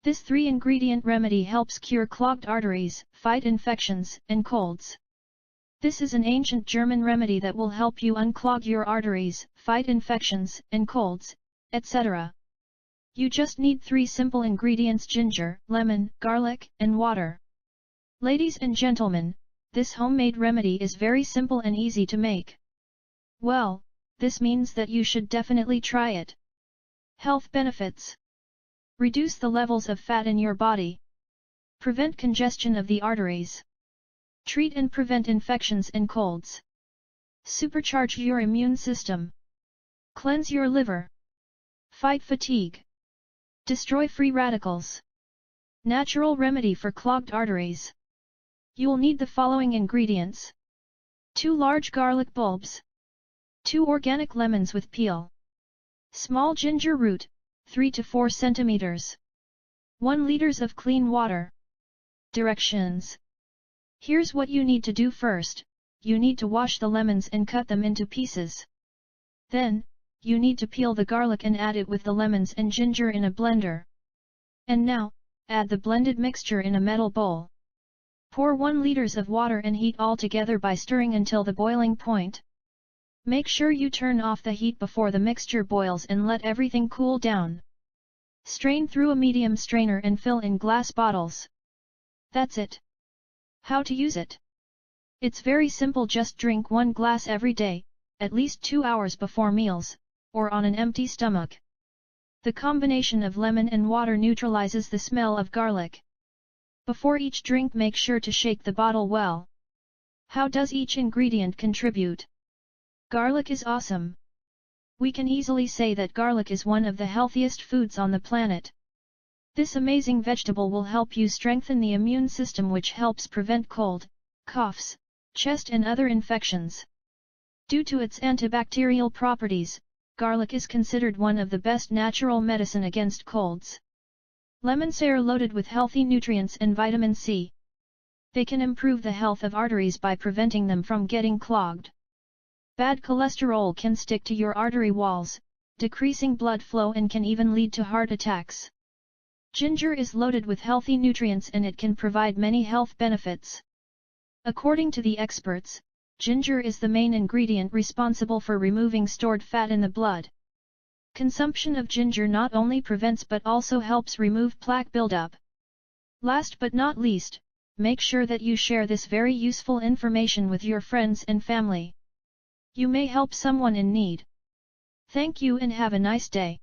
This 3-ingredient remedy helps cure clogged arteries, fight infections and colds. This is an ancient German remedy that will help you unclog your arteries, fight infections and colds, etc. You just need 3 simple ingredients: ginger, lemon, garlic, and water. Ladies and gentlemen, this homemade remedy is very simple and easy to make. Well, this means that you should definitely try it. Health benefits: reduce the levels of fat in your body. Prevent congestion of the arteries. Treat and prevent infections and colds. Supercharge your immune system. Cleanse your liver. Fight fatigue. Destroy free radicals. Natural remedy for clogged arteries. You'll need the following ingredients: 2 large garlic bulbs, 2 organic lemons with peel, small ginger root, 3 to 4 centimeters, 1 liters of clean water. Directions: here's what you need to do first. You need to wash the lemons and cut them into pieces. Then, you need to peel the garlic and add it with the lemons and ginger in a blender. And now, add the blended mixture in a metal bowl. Pour 1 liters of water and heat all together by stirring until the boiling point. Make sure you turn off the heat before the mixture boils and let everything cool down. Strain through a medium strainer and fill in glass bottles. That's it. How to use it? It's very simple. Just drink 1 glass every day, at least 2 hours before meals, or on an empty stomach. The combination of lemon and water neutralizes the smell of garlic. Before each drink, make sure to shake the bottle well. How does each ingredient contribute? Garlic is awesome. We can easily say that garlic is one of the healthiest foods on the planet. This amazing vegetable will help you strengthen the immune system, which helps prevent cold, coughs, chest and other infections. Due to its antibacterial properties, garlic is considered one of the best natural medicine against colds. Lemons are loaded with healthy nutrients and vitamin C. They can improve the health of arteries by preventing them from getting clogged. Bad cholesterol can stick to your artery walls, decreasing blood flow and can even lead to heart attacks. Ginger is loaded with healthy nutrients and it can provide many health benefits. According to the experts, ginger is the main ingredient responsible for removing stored fat in the blood. Consumption of ginger not only prevents but also helps remove plaque buildup. Last but not least, make sure that you share this very useful information with your friends and family. You may help someone in need. Thank you and have a nice day.